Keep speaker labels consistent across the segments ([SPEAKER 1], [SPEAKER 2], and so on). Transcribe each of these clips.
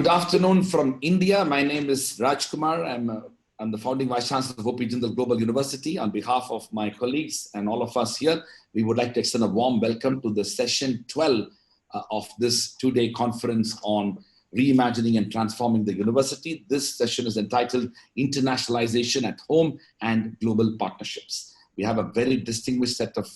[SPEAKER 1] Good afternoon from India. My name is Rajkumar. I'm the founding Vice Chancellor of OP Jindal Global University. On behalf of my colleagues and all of us here, we would like to extend a warm welcome to the session 12 of this two-day conference on reimagining and transforming the university. This session is entitled Internationalization at Home and Global Partnerships. We have a very distinguished set of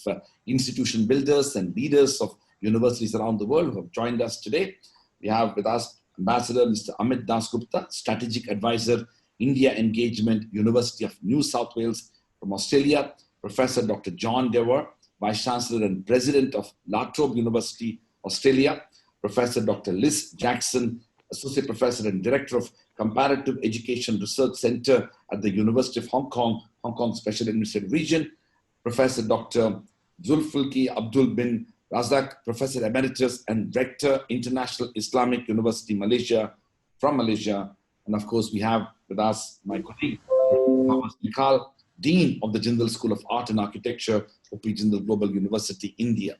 [SPEAKER 1] institution builders and leaders of universities around the world who have joined us today. We have with us Ambassador Mr. Amit DASGUPTA, Strategic Advisor, India Engagement, University of New South Wales from Australia. Professor Dr. John DEWAR, Vice Chancellor and President of La Trobe University, Australia. Professor Dr. Liz Jackson, Associate Professor and Director of Comparative Education Research Center at the University of Hong Kong, Hong Kong Special Administrative Region. Professor Dr. Zulkifli Abdul bin RAZAK, Professor Emeritus and Rector, International Islamic University, Malaysia, from Malaysia. And of course, we have with us my colleague, MICAL, Dean of the Jindal School of Art and Architecture, OP Jindal Global University, India.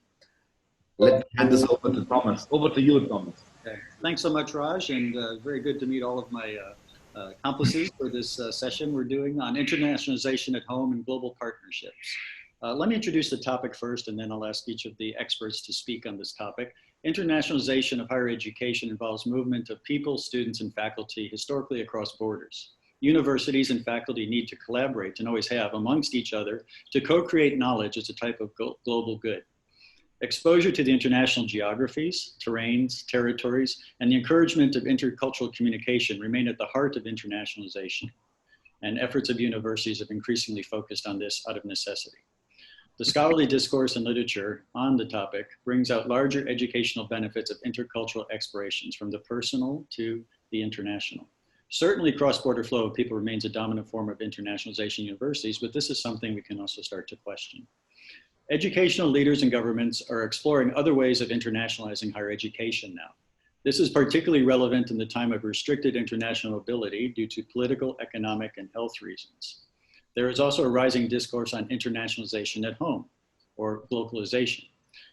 [SPEAKER 1] Let me hand this over to Thomas. Over to you, Thomas.
[SPEAKER 2] Okay. Thanks so much, Raj, and very good to meet all of my accomplices for this session we're doing on internationalization at home and global partnerships. Let me introduce the topic first, and then I'll ask each of the experts to speak on this topic. Internationalization of higher education involves movement of people, students, and faculty historically across borders. Universities and faculty need to collaborate, and always have, amongst each other to co-create knowledge as a type of global good. Exposure to the international geographies, terrains, territories, and the encouragement of intercultural communication remain at the heart of internationalization, and efforts of universities have increasingly focused on this out of necessity. The scholarly discourse and literature on the topic brings out larger educational benefits of intercultural explorations from the personal to the international. Certainly cross-border flow of people remains a dominant form of internationalization in universities, but this is something we can also start to question. Educational leaders and governments are exploring other ways of internationalizing higher education now. This is particularly relevant in the time of restricted international mobility due to political, economic, and health reasons. There is also a rising discourse on internationalization at home, or localization.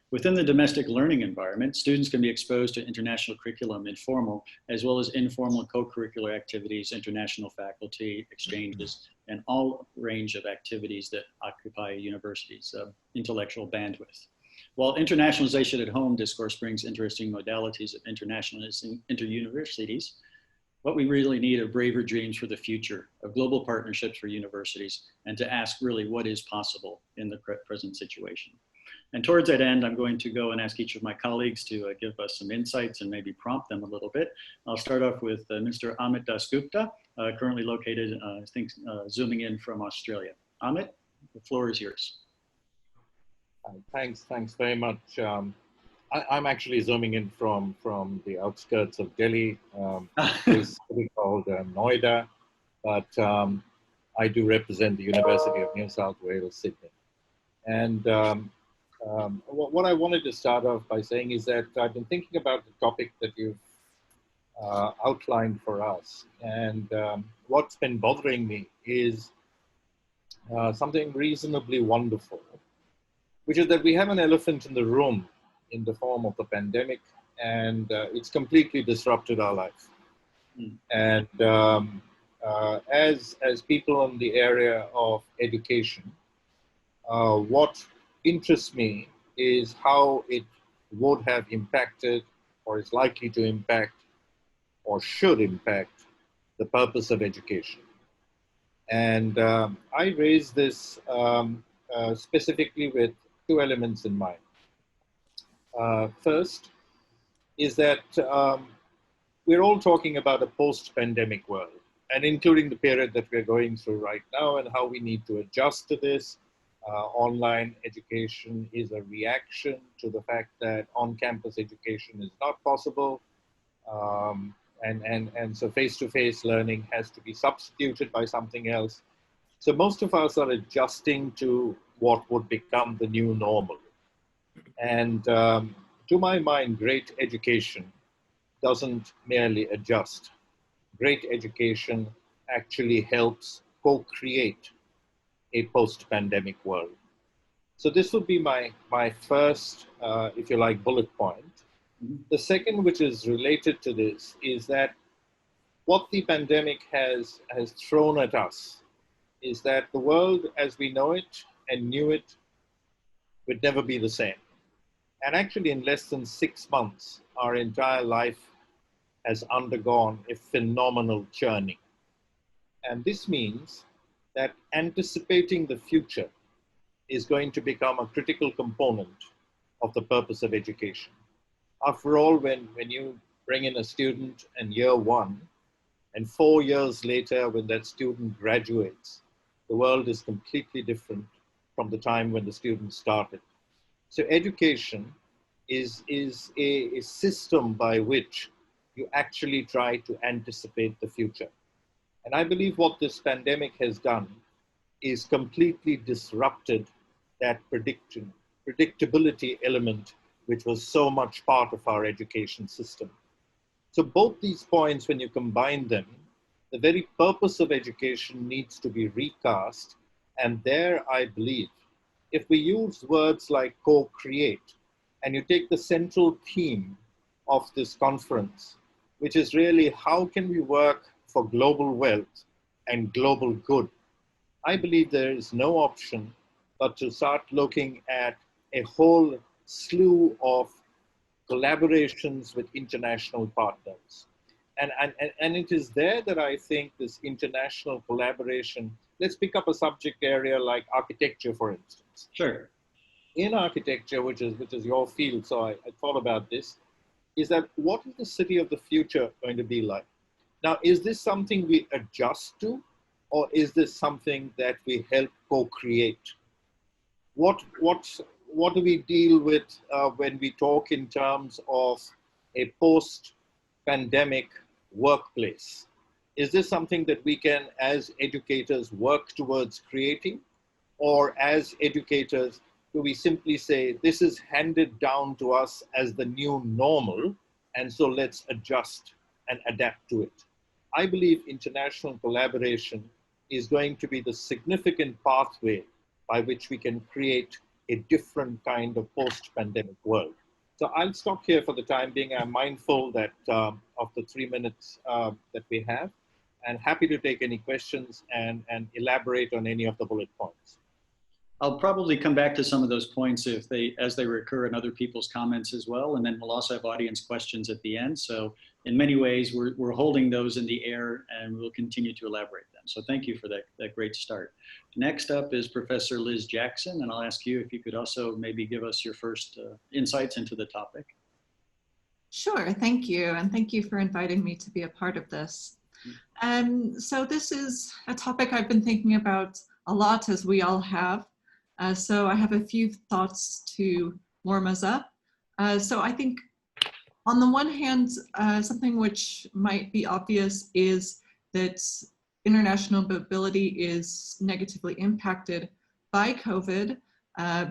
[SPEAKER 2] Within the domestic learning environment, students can be exposed to international curriculum, informal, as well as informal co-curricular activities, international faculty exchanges, and all range of activities that occupy universities' intellectual bandwidth. While internationalization at home discourse brings interesting modalities of internationalizing inter-universities, what we really need are braver dreams for the future of global partnerships for universities, and to ask really what is possible in the present situation. And towards that end, I'm going to go and ask each of my colleagues to give us some insights and maybe prompt them a little bit. I'll start off with Mr. Amit DASGUPTA, currently located, I think, zooming in from Australia. Amit, the floor is yours.
[SPEAKER 3] Thanks very much. I'm actually zooming in from the outskirts of Delhi, this city called Noida, but I do represent the University of New South Wales, Sydney. And what I wanted to start off by saying is that I've been thinking about the topic that you've outlined for us. And what's been bothering me is something reasonably wonderful, which is that we have an elephant in the room in the form of the pandemic, and it's completely disrupted our life. And as people in the area of education, what interests me is how it would have impacted, or is likely to impact, or should impact the purpose of education. And I raise this specifically with two elements in mind. First is that we're all talking about a post-pandemic world, and including the period that we're going through right now and how we need to adjust to this. Online education is a reaction to the fact that on-campus education is not possible. And so face-to-face learning has to be substituted by something else. So most of us are adjusting to what would become the new normal. And to my mind, great education doesn't merely adjust. Great education actually helps co-create a post-pandemic world. So this would be my first, if you like, bullet point. The second, which is related to this, is that what the pandemic has thrown at us is that the world as we know it and knew it would never be the same. And actually in less than 6 months, our entire life has undergone a phenomenal churning. And this means that anticipating the future is going to become a critical component of the purpose of education. After all, when you bring in a student in year 1, and 4 years later, when that student graduates, the world is completely different from the time when the student started. So education is a system by which you actually try to anticipate the future. And I believe what this pandemic has done is completely disrupted that predictability element, which was so much part of our education system. So both these points, when you combine them, the very purpose of education needs to be recast. And there, I believe, if we use words like co-create, and you take the central theme of this conference, which is really how can we work for global wealth and global good, I believe there is no option but to start looking at a whole slew of collaborations with international partners. And it is there that I think this international collaboration, let's pick up a subject area like architecture, for instance.
[SPEAKER 2] Sure.
[SPEAKER 3] In architecture, which is your field, so I thought about this, is that what is the city of the future going to be like? Now, is this something we adjust to, or is this something that we help co-create? What do we deal with when we talk in terms of a post-pandemic workplace? Is this something that we can, as educators, work towards creating? Or as educators, do we simply say, this is handed down to us as the new normal, and so let's adjust and adapt to it? I believe international collaboration is going to be the significant pathway by which we can create a different kind of post-pandemic world. So I'll stop here for the time being. I'm mindful that of the 3 minutes that we have, and happy to take any questions and elaborate on any of the bullet points.
[SPEAKER 2] I'll probably come back to some of those points as they recur in other people's comments as well, and then we'll also have audience questions at the end. So in many ways, we're holding those in the air, and we'll continue to elaborate them. So thank you for that great start. Next up is Professor Liz Jackson, and I'll ask you if you could also maybe give us your first insights into the topic.
[SPEAKER 4] Sure, thank you, and thank you for inviting me to be a part of this. So this is a topic I've been thinking about a lot, as we all have. So I have a few thoughts to warm us up. So I think on the one hand, something which might be obvious is that international mobility is negatively impacted by COVID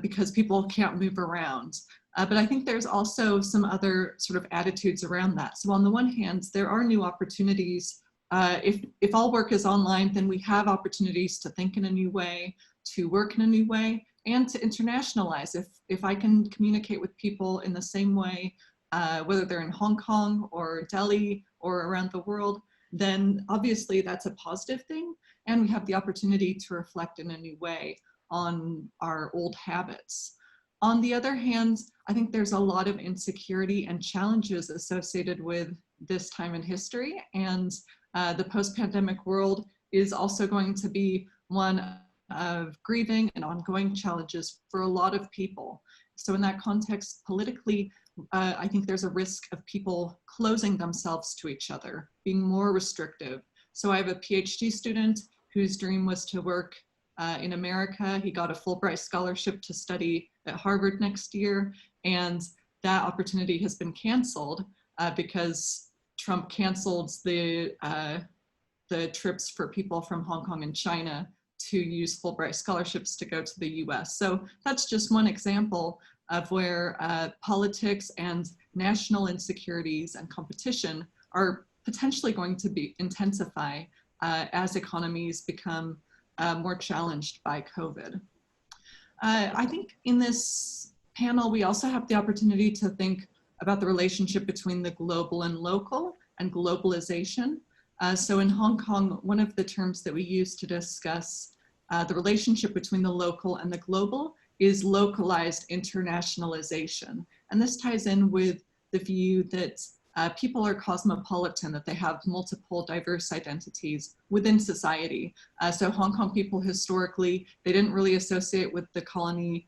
[SPEAKER 4] because people can't move around. But I think there's also some other sort of attitudes around that. So on the one hand, there are new opportunities. If all work is online, then we have opportunities to think in a new way, to work in a new way, and to internationalize. If I can communicate with people in the same way, whether they're in Hong Kong or Delhi or around the world, then obviously that's a positive thing. And we have the opportunity to reflect in a new way on our old habits. On the other hand, I think there's a lot of insecurity and challenges associated with this time in history. And the post-pandemic world is also going to be one of grieving and ongoing challenges for a lot of people. So in that context, politically, I think there's a risk of people closing themselves to each other, being more restrictive. So I have a PhD student whose dream was to work in America. He got a Fulbright scholarship to study at Harvard next year, and that opportunity has been canceled because Trump canceled the trips for people from Hong Kong and China to use Fulbright scholarships to go to the US. So that's just one example of where politics and national insecurities and competition are potentially going to intensify as economies become more challenged by COVID. I think in this panel, we also have the opportunity to think about the relationship between the global and local and globalization. So in Hong Kong, one of the terms that we use to discuss the relationship between the local and the global is localized internationalization. And this ties in with the view that people are cosmopolitan, that they have multiple diverse identities within society. So Hong Kong people historically, they didn't really associate with the colony,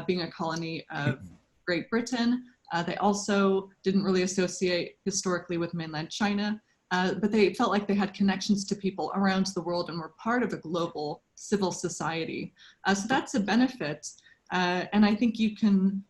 [SPEAKER 4] being a colony of Great Britain. They also didn't really associate historically with mainland China, but they felt like they had connections to people around the world and were part of a global civil society. So that's a benefit. And I think you can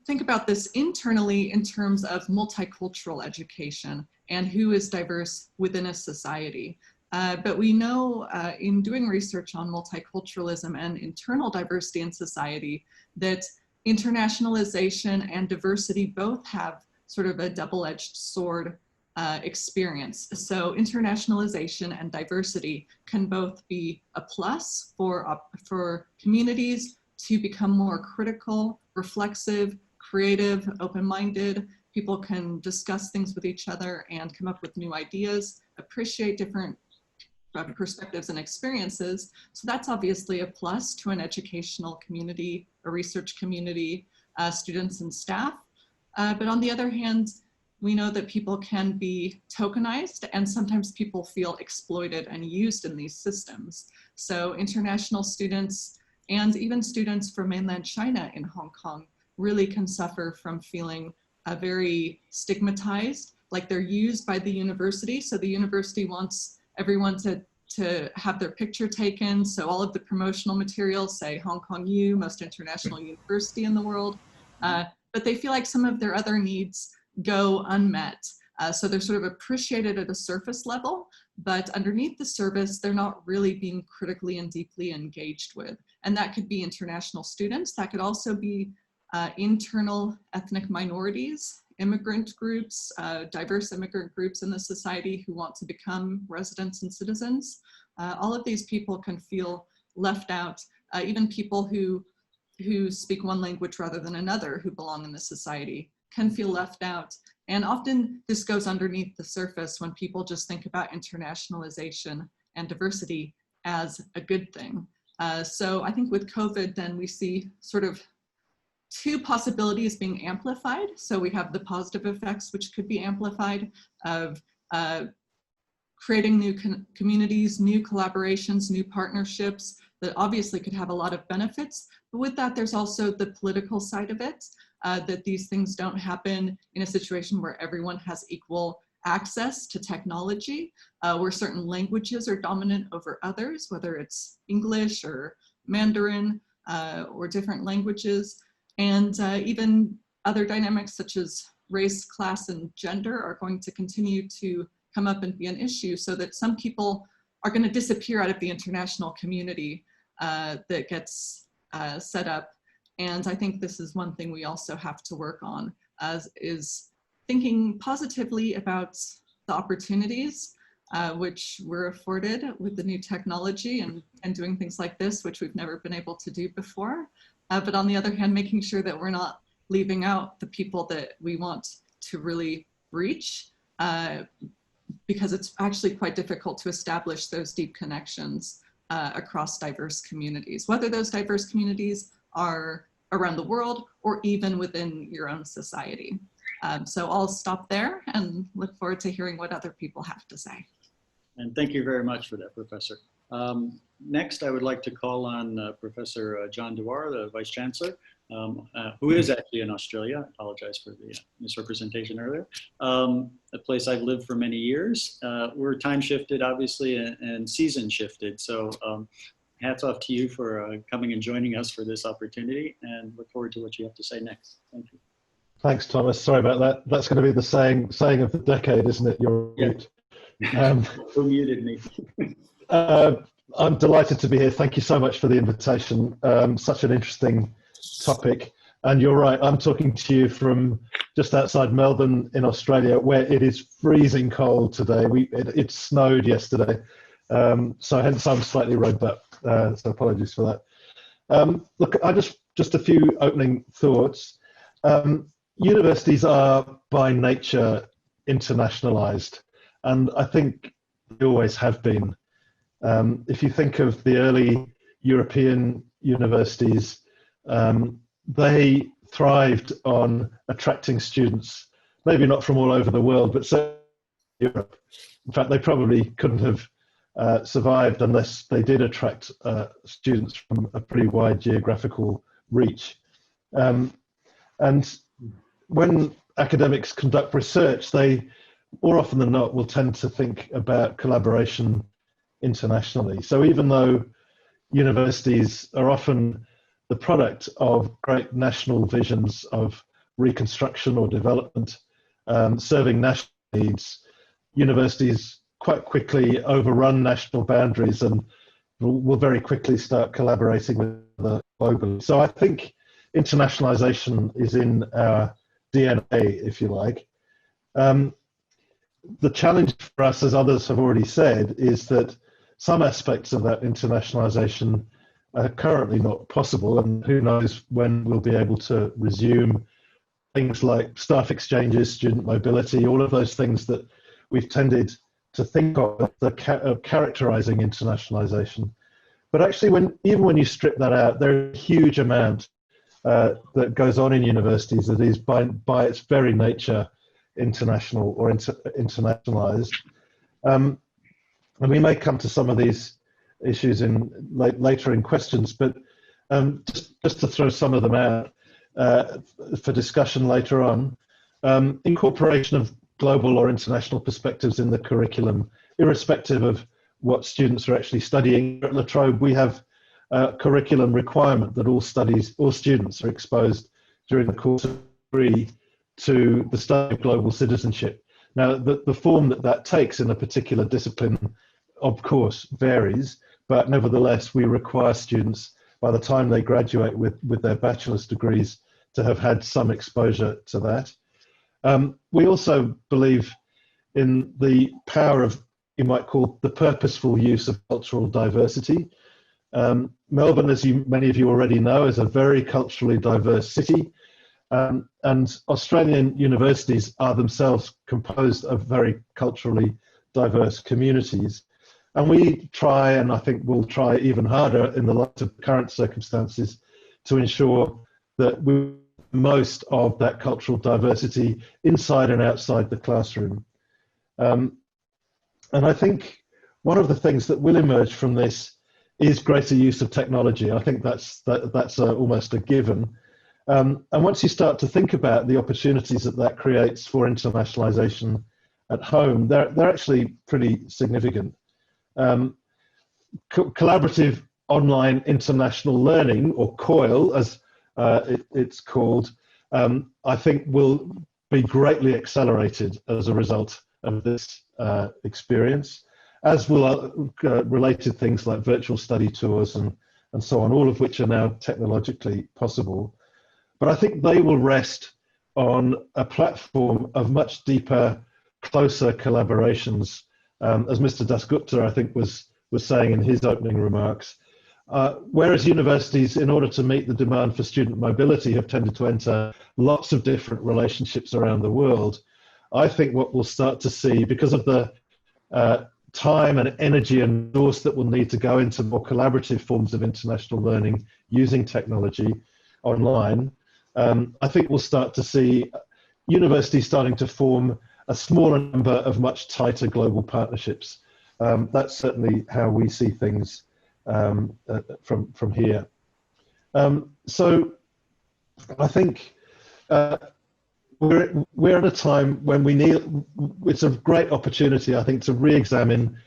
[SPEAKER 4] think about this internally in terms of multicultural education and who is diverse within a society. But we know in doing research on multiculturalism and internal diversity in society that internationalization and diversity both have sort of a double-edged sword experience. So internationalization and diversity can both be a plus for communities to become more critical, reflexive, creative, open-minded. People can discuss things with each other and come up with new ideas, appreciate different perspectives and experiences. So that's obviously a plus to an educational community, a research community, students and staff. But on the other hand, we know that people can be tokenized and sometimes people feel exploited and used in these systems. So international students and even students from mainland China in Hong Kong really can suffer from feeling very stigmatized, like they're used by the university. So the university wants everyone to have their picture taken. So all of the promotional materials say Hong Kong U, most international university in the world. But they feel like some of their other needs go unmet. So they're sort of appreciated at a surface level, but underneath the surface, they're not really being critically and deeply engaged with. And that could be international students. That could also be internal ethnic minorities, immigrant groups, diverse immigrant groups in the society who want to become residents and citizens. All of these people can feel left out, even people who speak one language rather than another who belong in the society can feel left out. And often this goes underneath the surface when people just think about internationalization and diversity as a good thing. So I think with COVID, then we see sort of two possibilities being amplified. So we have the positive effects, which could be amplified of creating new communities, new collaborations, new partnerships that obviously could have a lot of benefits. But with that, there's also the political side of it, that these things don't happen in a situation where everyone has equal access to technology, where certain languages are dominant over others, whether it's English or Mandarin or different languages. And even other dynamics such as race, class, and gender are going to continue to come up and be an issue, so that some people are going to disappear out of the international community that gets set up. And I think this is one thing we also have to work on, is thinking positively about the opportunities which we're afforded with the new technology and doing things like this, which we've never been able to do before. But on the other hand, making sure that we're not leaving out the people that we want to really reach, because it's actually quite difficult to establish those deep connections across diverse communities, whether those diverse communities are around the world or even within your own society. So I'll stop there and look forward to hearing what other people have to say.
[SPEAKER 2] And thank you very much for that, Professor. Next, I would like to call on Professor John DEWAR, the Vice Chancellor, who is actually in Australia. I apologize for the misrepresentation earlier. A place I've lived for many years. We're time shifted, obviously, and season shifted. So hats off to you for coming and joining us for this opportunity, and look forward to what you have to say next. Thank you.
[SPEAKER 5] Thanks, Thomas. Sorry about that. That's going to be the saying of the decade, isn't it? You're mute.
[SPEAKER 2] Who muted me?
[SPEAKER 5] I'm delighted to be here. Thank you so much for the invitation. Such an interesting topic. And you're right, I'm talking to you from just outside Melbourne in Australia, where it is freezing cold today. It snowed yesterday. So hence I'm slightly rugged up. So apologies for that. Look, just a few opening thoughts. Universities are by nature internationalized, and I think they always have been. If you think of the early European universities, they thrived on attracting students, maybe not from all over the world, but certainly Europe. In fact, they probably couldn't have survived unless they did attract students from a pretty wide geographical reach. And when academics conduct research, they more often than not will tend to think about collaboration internationally. So even though universities are often the product of great national visions of reconstruction or development, serving national needs, universities quite quickly overrun national boundaries and will very quickly start collaborating with the globally. So I think internationalization is in our DNA, if you like. The challenge for us, as others have already said, is that some aspects of that internationalization are currently not possible, and who knows when we'll be able to resume things like staff exchanges, student mobility, all of those things that we've tended to think of characterizing internationalization. But actually, even when you strip that out, there's a huge amount that goes on in universities that is by its very nature international or internationalized. And we may come to some of these issues later in questions, but just to throw some of them out for discussion later on, incorporation of global or international perspectives in the curriculum, irrespective of what students are actually studying. At La Trobe, we have a curriculum requirement that all students are exposed during the course of the degree to the study of global citizenship. Now, the form that takes in a particular discipline, of course, varies, but nevertheless, we require students, by the time they graduate with their bachelor's degrees, to have had some exposure to that. We also believe in the power of, you might call, the purposeful use of cultural diversity. Melbourne, as many of you already know, is a very culturally diverse city. And Australian universities are themselves composed of very culturally diverse communities. And we try, and I think we'll try even harder in the light of current circumstances, to ensure that we make most of that cultural diversity inside and outside the classroom. And I think one of the things that will emerge from this is greater use of technology. I think that's almost a given. And once you start to think about the opportunities that creates for internationalization at home, they're actually pretty significant. Collaborative online international learning, or COIL as it's called, I think will be greatly accelerated as a result of this experience, as will related things like virtual study tours and so on, all of which are now technologically possible. But I think they will rest on a platform of much deeper, closer collaborations, as Mr. DASGUPTA, I think, was saying in his opening remarks. Whereas universities, in order to meet the demand for student mobility, have tended to enter lots of different relationships around the world, I think what we'll start to see, because of the time and energy and resource that will need to go into more collaborative forms of international learning using technology online, I think we'll start to see universities starting to form a smaller number of much tighter global partnerships. That's certainly how we see things from here. So I think we're at a time when we need, it's a great opportunity, I think, to re-examine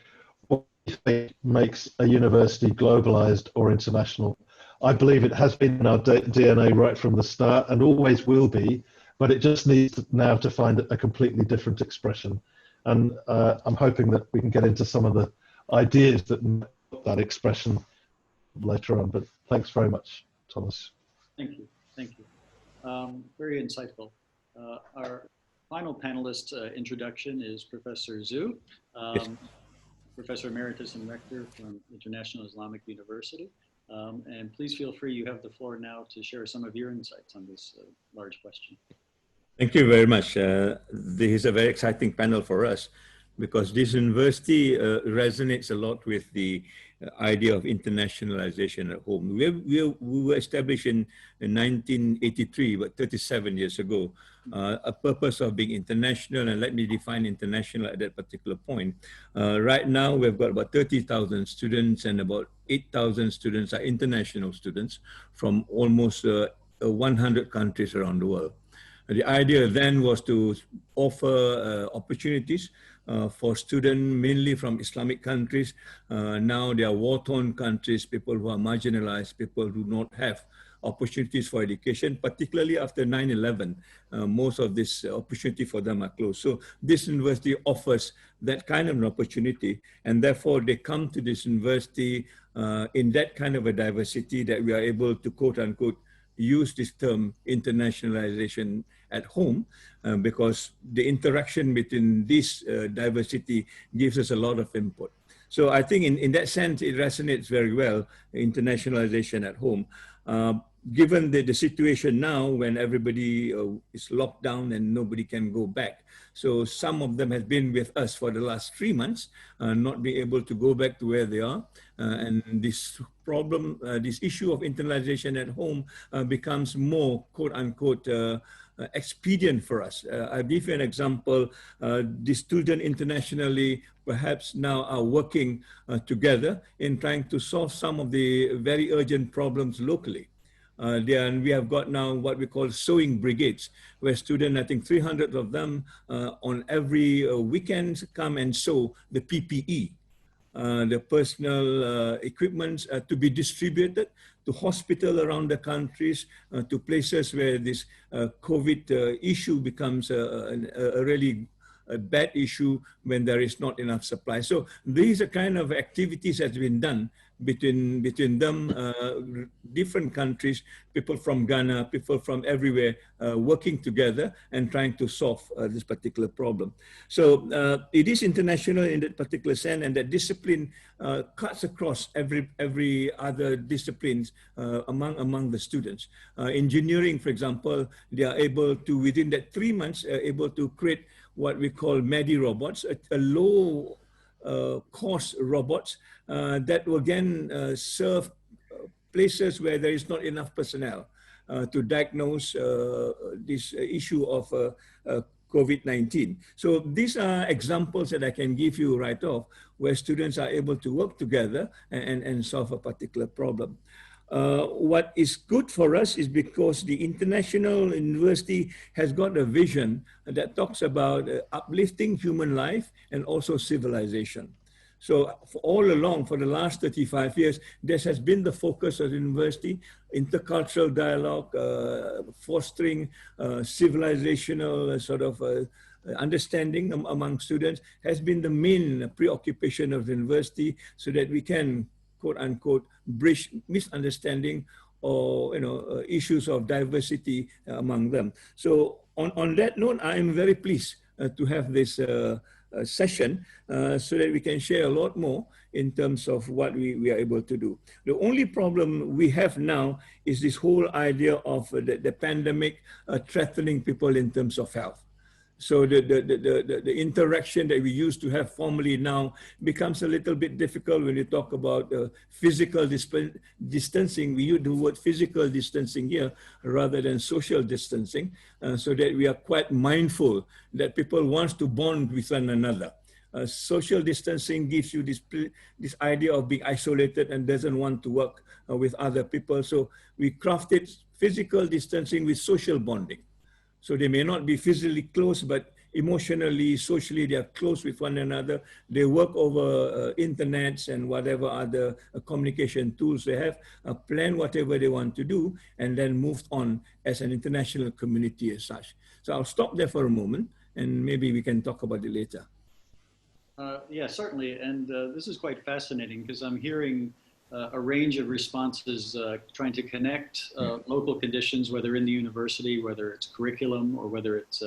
[SPEAKER 5] what we think makes a university globalized or international. I believe it has been in our DNA right from the start and always will be, but it just needs now to find a completely different expression. And I'm hoping that we can get into some of the ideas that make that expression later on. But thanks very much, Thomas.
[SPEAKER 2] Thank you. Thank you. Very insightful. Our final panelist introduction is Professor Zhu,
[SPEAKER 1] Yes.
[SPEAKER 2] Professor Emeritus and Rector from International Islamic University. And please feel free, you have the floor now to share some of your insights on this large question.
[SPEAKER 6] Thank you very much. This is a very exciting panel for us because this university resonates a lot with the idea of internationalization at home. We were established in 1983, but 37 years ago, a purpose of being international, and let me define international at that particular point. Right now, we've got about 30,000 students, and about 8,000 students are international students from almost 100 countries around the world. The idea then was to offer opportunities for students mainly from Islamic countries. Now they are war-torn countries, people who are marginalized, people who do not have opportunities for education, particularly after 9/11. Most of this opportunity for them are closed. So this university offers that kind of an opportunity, and therefore they come to this university in that kind of a diversity that we are able to quote unquote use this term internationalization at home because the interaction between this diversity gives us a lot of input. So I think in that sense, it resonates very well, internationalization at home. Given the situation now when everybody is locked down and nobody can go back. So some of them have been with us for the last 3 months, not being able to go back to where they are. And this problem, this issue of internalization at home becomes more quote unquote expedient for us. I'll give you an example. The students internationally perhaps now are working together in trying to solve some of the very urgent problems locally. We have got now what we call sewing brigades, where students, I think 300 of them on every weekend come and sew the PPE, the personal equipment to be distributed to hospitals around the countries, to places where this COVID issue becomes a really a bad issue when there is not enough supply. So these are kind of activities that have been done between them, different countries, people from Ghana, people from everywhere working together and trying to solve this particular problem. So it is international in that particular sense, and that discipline cuts across every other disciplines among the students. Engineering, for example, they are able to, within that 3 months, able to create what we call MEDI robots, a low cost robots that will again serve places where there is not enough personnel to diagnose this issue of COVID-19. So these are examples that I can give you right off where students are able to work together and solve a particular problem. What is good for us is because the international university has got a vision that talks about uplifting human life and also civilization. So for all along, for the last 35 years, this has been the focus of the university: intercultural dialogue, fostering civilizational sort of understanding among students has been the main preoccupation of the university, so that we can quote unquote bridge misunderstanding or issues of diversity among them. So on that note, I am very pleased to have this session so that we can share a lot more in terms of what we are able to do. The only problem we have now is this whole idea of the pandemic threatening people in terms of health. So the interaction that we used to have formally now becomes a little bit difficult when you talk about physical distancing. We use the word physical distancing here rather than social distancing, so that we are quite mindful that people want to bond with one another. Social distancing gives you this idea of being isolated and doesn't want to work with other people. So we crafted physical distancing with social bonding. So they may not be physically close, but emotionally, socially, they are close with one another. They work over internets and whatever other communication tools they have, plan whatever they want to do, and then move on as an international community as such. So I'll stop there for a moment, and maybe we can talk about it later.
[SPEAKER 2] Yeah, certainly. And this is quite fascinating because I'm hearing a range of responses trying to connect local conditions, whether in the university, whether it's curriculum, or whether it's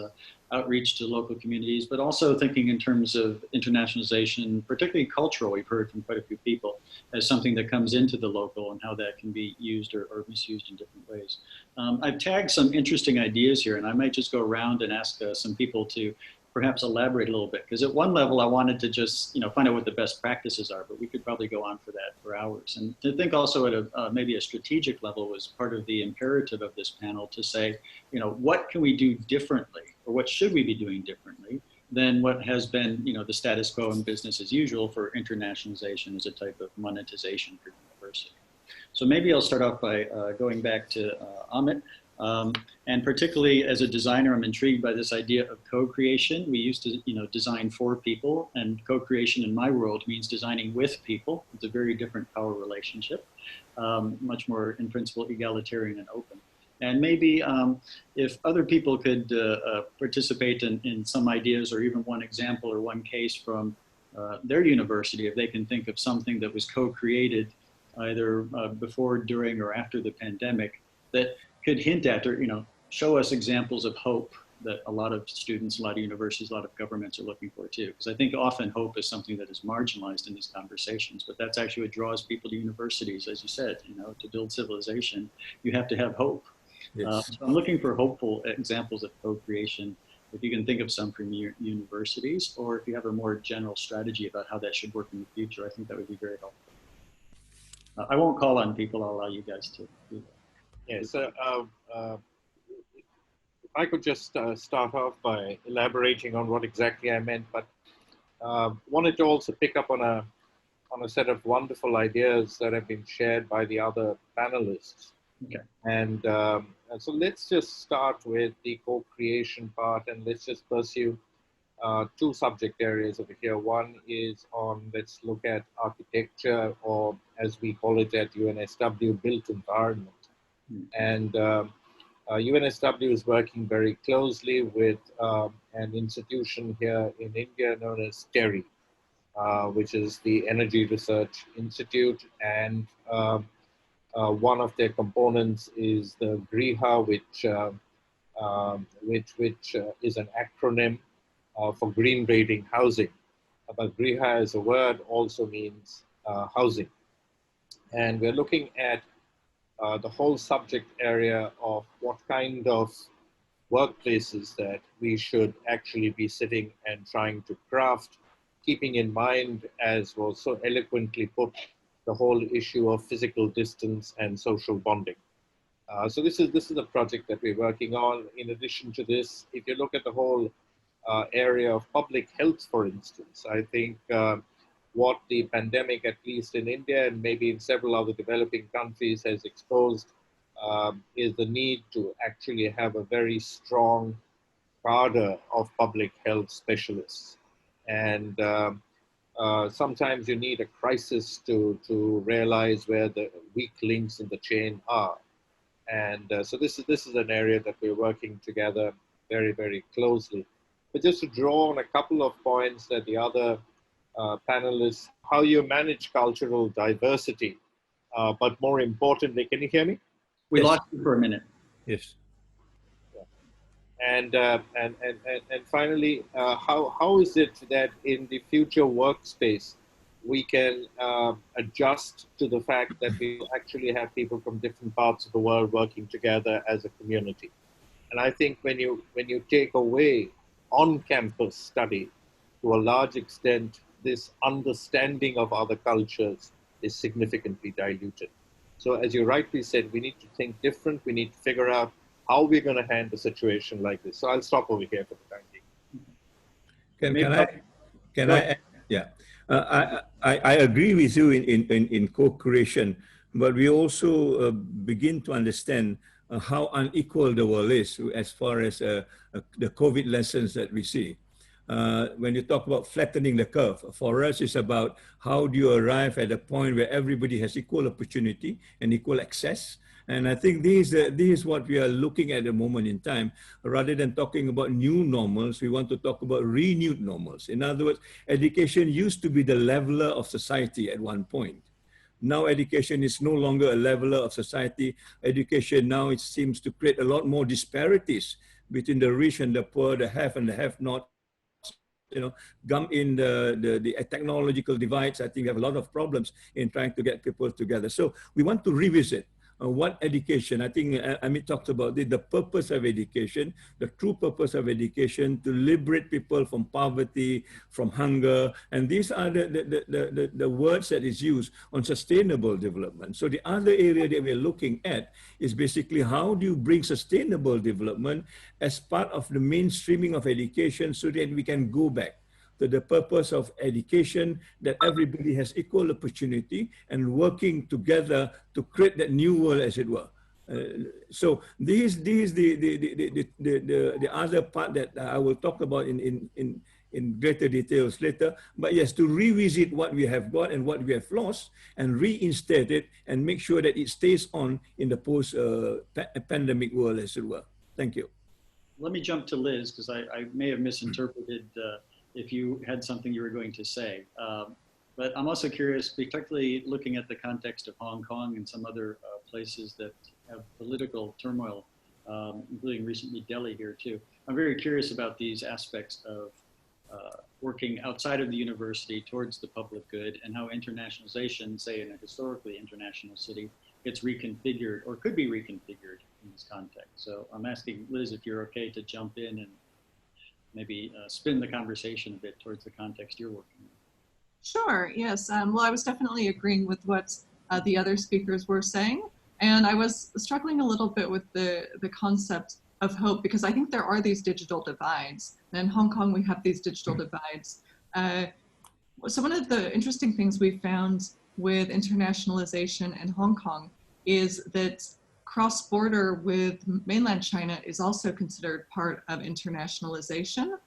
[SPEAKER 2] outreach to local communities, but also thinking in terms of internationalization, particularly cultural. We've heard from quite a few people as something that comes into the local and how that can be used or misused in different ways. I've tagged some interesting ideas here, and I might just go around and ask some people to perhaps elaborate a little bit, because at one level I wanted to just find out what the best practices are, but we could probably go on for that for hours. And to think also at a maybe a strategic level was part of the imperative of this panel to say, what can we do differently, or what should we be doing differently than what has been the status quo and business as usual for internationalization as a type of monetization for university. So maybe I'll start off by going back to AMIT. And particularly as a designer, I'm intrigued by this idea of co-creation. We used to, design for people, and co-creation in my world means designing with people. It's a very different power relationship, much more in principle egalitarian and open. And maybe if other people could participate in some ideas, or even one example or one case from their university, if they can think of something that was co-created either before, during, or after the pandemic that could hint at or show us examples of hope that a lot of students, a lot of universities, a lot of governments are looking for too. Because I think often hope is something that is marginalized in these conversations, but that's actually what draws people to universities, as you said, to build civilization, you have to have hope. Yes. So I'm looking for hopeful examples of co-creation. If you can think of some from your universities, or if you have a more general strategy about how that should work in the future, I think that would be very helpful. I won't call on people, I'll allow you guys to do that.
[SPEAKER 3] Yeah, so if I could just start off by elaborating on what exactly I meant, but wanted to also pick up on a set of wonderful ideas that have been shared by the other panelists.
[SPEAKER 2] Okay.
[SPEAKER 3] And so let's just start with the co-creation part, and let's just pursue two subject areas over here. One is on, let's look at architecture, or as we call it at UNSW, built environment. And UNSW is working very closely with an institution here in India known as TERI, which is the Energy Research Institute. And one of their components is the GRIHA, which is an acronym for Green Rating Housing. But GRIHA as a word also means housing. And we're looking at the whole subject area of what kind of workplaces that we should actually be sitting and trying to craft, keeping in mind, as was so eloquently put, the whole issue of physical distance and social bonding. So this is a project that we're working on. In addition to this, if you look at the whole area of public health, for instance, I think what the pandemic, at least in India and maybe in several other developing countries, has exposed is the need to actually have a very strong cadre of public health specialists. And sometimes you need a crisis to realize where the weak links in the chain are. And so this is an area that we're working together very, very closely. But just to draw on a couple of points that the other panelists, how you manage cultural diversity, but more importantly, can you hear me?
[SPEAKER 2] We lost you for a minute.
[SPEAKER 6] Yes.
[SPEAKER 3] Yeah. And finally, how is it that in the future workspace we can adjust to the fact that we actually have people from different parts of the world working together as a community? And I think when you take away on-campus study, to a large extent, this understanding of other cultures is significantly diluted. So as you rightly said, we need to think different. We need to figure out how we're going to handle a situation like this. So I'll stop over here for the time being.
[SPEAKER 6] Can I? Yeah, I agree with you in co-creation, but we also begin to understand how unequal the world is as far as the COVID lessons that we see. When you talk about flattening the curve, for us it's about how do you arrive at a point where everybody has equal opportunity and equal access. And I think this is what we are looking at the moment in time. Rather than talking about new normals, we want to talk about renewed normals. In other words, education used to be the leveler of society at one point. Now education is no longer a leveler of society. Education now, it seems to create a lot more disparities between the rich and the poor, the have and the have-not. You know, gum in the technological divides. I think we have a lot of problems in trying to get people together. So we want to revisit what education, I think Amit talked about the purpose of education, the true purpose of education, to liberate people from poverty, from hunger. And these are the words that is used on sustainable development. So the other area that we're looking at is basically how do you bring sustainable development as part of the mainstreaming of education so that we can go back to the purpose of education, that everybody has equal opportunity and working together to create that new world, as it were. So this the other part that I will talk about in greater details later. But yes, to revisit what we have got and what we have lost and reinstate it and make sure that it stays on in the post-pandemic world, as it were. Thank you.
[SPEAKER 2] Let me jump to Liz, because I may have misinterpreted if you had something you were going to say. But I'm also curious, particularly looking at the context of Hong Kong and some other places that have political turmoil, including recently Delhi here too. I'm very curious about these aspects of working outside of the university towards the public good, and how internationalization, say in a historically international city, gets reconfigured or could be reconfigured in this context. So I'm asking Liz if you're okay to jump in and maybe spin the conversation a bit towards the context you're working in.
[SPEAKER 4] Sure, yes. Well, I was definitely agreeing with what the other speakers were saying. And I was struggling a little bit with the concept of hope, because I think there are these digital divides. And in Hong Kong, we have these digital divides. So one of the interesting things we found with internationalization in Hong Kong is that cross-border with mainland China is also considered part of internationalization.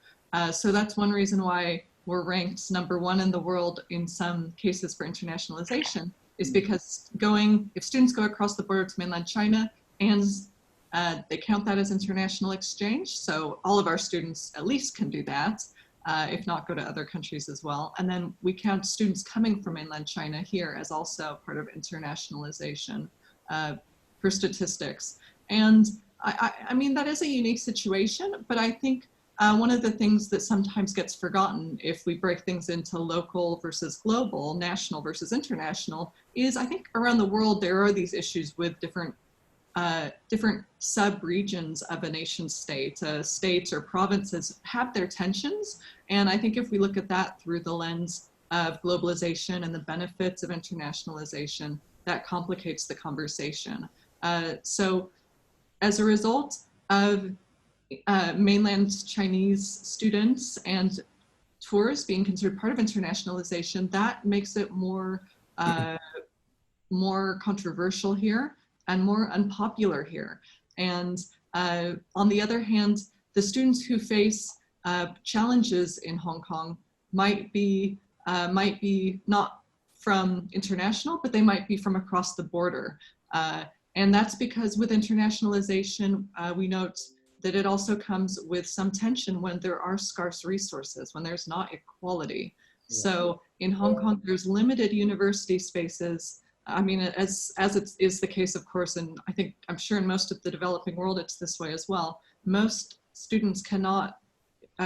[SPEAKER 4] So that's one reason why we're ranked #1 in the world in some cases for internationalization, is because if students go across the border to mainland China, and they count that as international exchange. So all of our students at least can do that, if not go to other countries as well. And then we count students coming from mainland China here as also part of internationalization for statistics. And I mean, that is a unique situation, but I think one of the things that sometimes gets forgotten if we break things into local versus global, national versus international, is I think around the world there are these issues with different sub-regions of a nation state. States or provinces have their tensions, and I think if we look at that through the lens of globalization and the benefits of internationalization, that complicates the conversation. So as a result of mainland Chinese students and tours being considered part of internationalization, that makes it more controversial here and more unpopular here. And on the other hand, the students who face challenges in Hong Kong might be not from international, but they might be from across the border. And that's because with internationalization, we note that it also comes with some tension when there are scarce resources, when there's not equality. Yeah. So in Hong Kong, there's limited university spaces. I mean, as it is the case, of course, and I'm sure in most of the developing world, it's this way as well. Most students cannot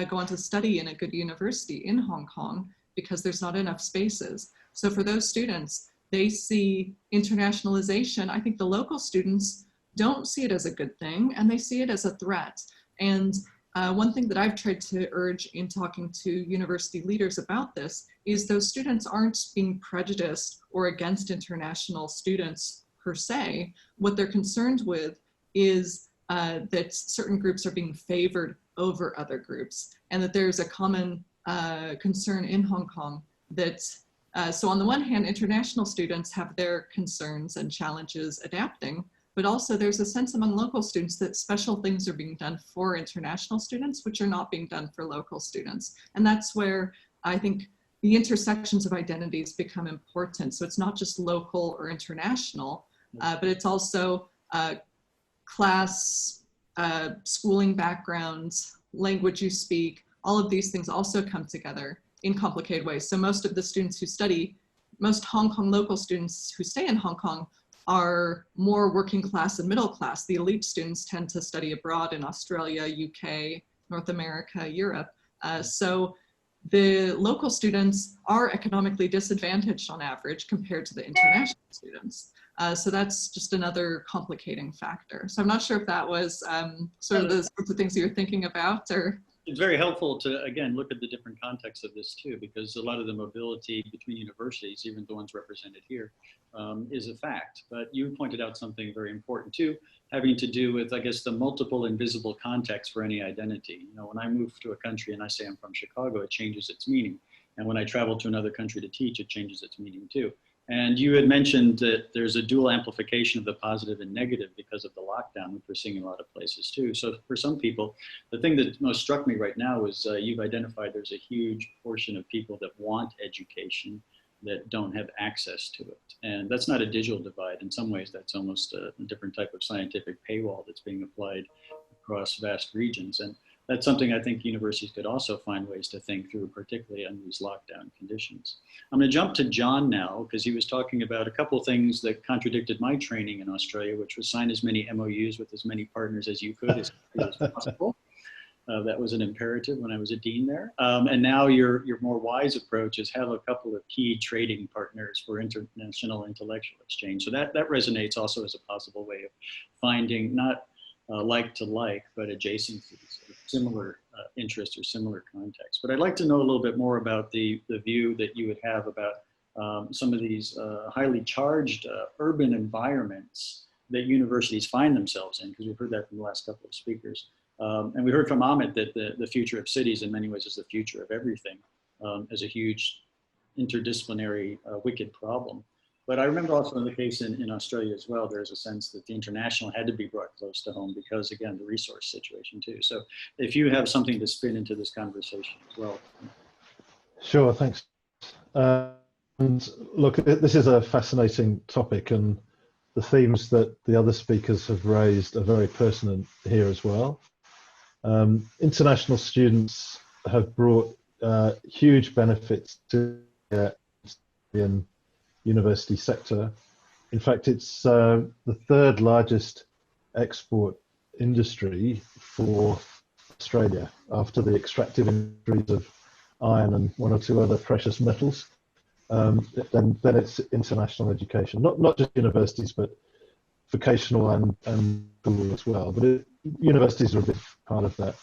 [SPEAKER 4] go on to study in a good university in Hong Kong because there's not enough spaces. So for those students, they see internationalization. I think the local students don't see it as a good thing, and they see it as a threat. And one thing that I've tried to urge in talking to university leaders about this is those students aren't being prejudiced or against international students per se. What they're concerned with is that certain groups are being favored over other groups, and that there's a common concern in Hong Kong that, so on the one hand, international students have their concerns and challenges adapting, but also there's a sense among local students that special things are being done for international students, which are not being done for local students. And that's where I think the intersections of identities become important. So it's not just local or international, but it's also class, schooling backgrounds, language you speak, all of these things also come together in complicated ways. So most of the students who study most Hong Kong local students who stay in Hong Kong are more working class and middle class. The elite students tend to study abroad in Australia, UK, North America, Europe. So the local students are economically disadvantaged on average compared to the international students. So that's just another complicating factor. So I'm not sure if that was sort of the sorts of things you're thinking about, or.
[SPEAKER 2] It's very helpful to, again, look at the different contexts of this too, because a lot of the mobility between universities, even the ones represented here, is a fact. But you pointed out something very important too, having to do with, I guess, the multiple invisible contexts for any identity. You know, when I move to a country and I say I'm from Chicago, it changes its meaning. And when I travel to another country to teach, it changes its meaning too. And you had mentioned that there's a dual amplification of the positive and negative because of the lockdown, which we're seeing in a lot of places too. So for some people, the thing that most struck me right now is you've identified there's a huge portion of people that want education that don't have access to it. And that's not a digital divide. In some ways, that's almost a different type of scientific paywall that's being applied across vast regions. And that's something I think universities could also find ways to think through, particularly under these lockdown conditions. I'm going to jump to John now, because he was talking about a couple of things that contradicted my training in Australia, which was sign as many MOUs with as many partners as you could as possible. That was an imperative when I was a dean there. And now your more wise approach is have a couple of key trading partners for international intellectual exchange. So that resonates also as a possible way of finding not like to like, but adjacencies, similar interests or similar contexts. But I'd like to know a little bit more about the view that you would have about some of these highly charged urban environments that universities find themselves in, because we've heard that from the last couple of speakers. And we heard from AMIT that the future of cities in many ways is the future of everything, as a huge interdisciplinary wicked problem. But I remember also in the case in Australia as well, there's a sense that the international had to be brought close to home because, again, the resource situation too. So if you have something to spin into this conversation as well.
[SPEAKER 5] Sure, thanks. And look, this is a fascinating topic, and the themes that the other speakers have raised are very pertinent here as well. International students have brought huge benefits to the university sector. In fact, it's the third largest export industry for Australia after the extractive industries of iron and one or two other precious metals. Then it's international education, not just universities, but vocational and school as well. But universities are a big part of that.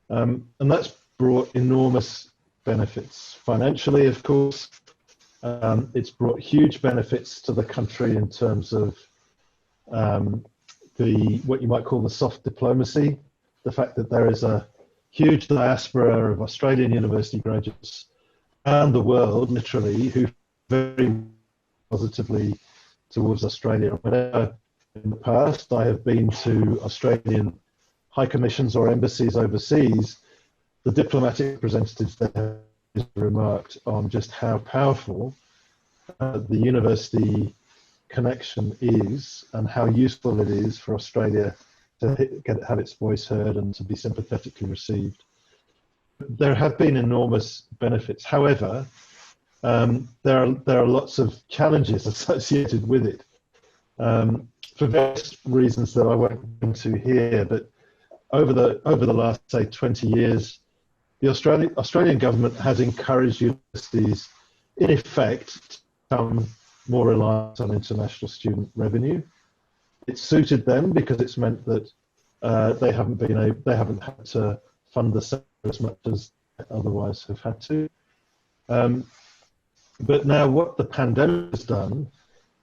[SPEAKER 5] And that's brought enormous benefits financially, of course. It's brought huge benefits to the country in terms of what you might call the soft diplomacy, the fact that there is a huge diaspora of Australian university graduates around the world, literally, who very positively towards Australia. Whenever in the past I have been to Australian high commissions or embassies overseas, the diplomatic representatives there remarked on just how powerful the university connection is and how useful it is for Australia to have its voice heard and to be sympathetically received. There have been enormous benefits. However, there are lots of challenges associated with it for various reasons that I won't go into here. But over the last, say, 20 years, the Australian government has encouraged universities, in effect, to become more reliant on international student revenue. It's suited them because it's meant that they haven't had to fund the sector as much as they otherwise have had to. But now what the pandemic has done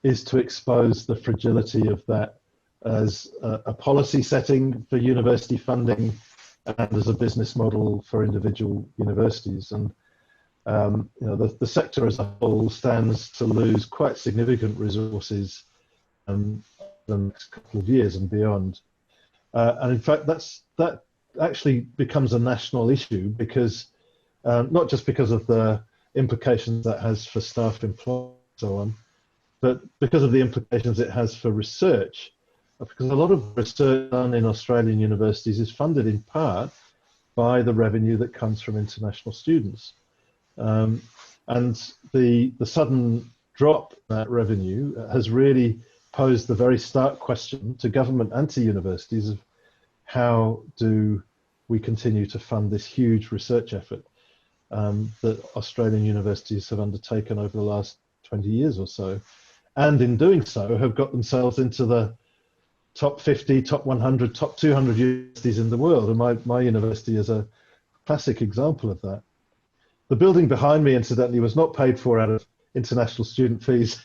[SPEAKER 5] is to expose the fragility of that as a policy setting for university funding and as a business model for individual universities. And the sector as a whole stands to lose quite significant resources in the next couple of years and beyond. And in fact, that actually becomes a national issue because not just because of the implications that has for staff employment and so on, but because of the implications it has for research. Because a lot of research done in Australian universities is funded in part by the revenue that comes from international students. And the sudden drop that revenue has really posed the very stark question to government and to universities of how do we continue to fund this huge research effort that Australian universities have undertaken over the last 20 years or so, and in doing so have got themselves into the top 50, top 100, top 200 universities in the world. And my university is a classic example of that. The building behind me, incidentally, was not paid for out of international student fees.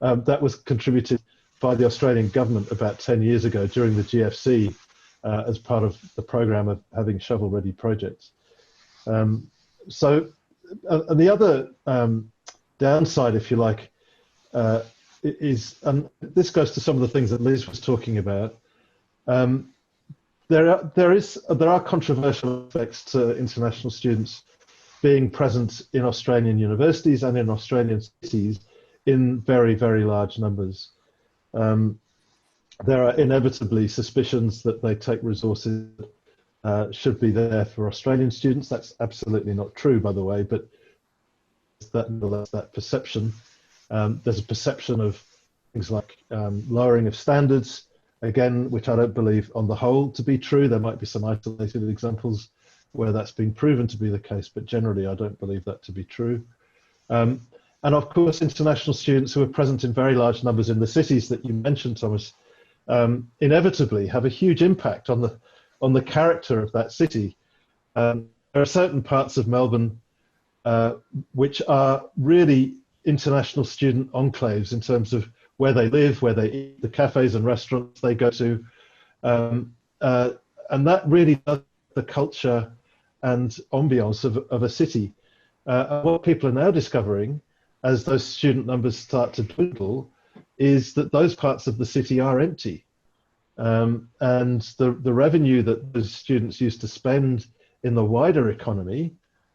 [SPEAKER 5] That was contributed by the Australian government about 10 years ago during the GFC as part of the program of having shovel-ready projects. And the other downside, if you like, is, and this goes to some of the things that Liz was talking about, there are controversial effects to international students being present in Australian universities and in Australian cities in very, very large numbers. There are inevitably suspicions that they take resources should be there for Australian students. That's absolutely not true, by the way, but that perception. There's a perception of things like lowering of standards, again, which I don't believe on the whole to be true. There might be some isolated examples where that's been proven to be the case, but generally I don't believe that to be true. And of course, international students who are present in very large numbers in the cities that you mentioned, Thomas, inevitably have a huge impact on the character of that city. There are certain parts of Melbourne which are really international student enclaves in terms of where they live, where they eat, the cafes and restaurants they go to. And that really does the culture and ambiance of a city. What people are now discovering as those student numbers start to dwindle is that those parts of the city are empty. And the revenue that the students used to spend in the wider economy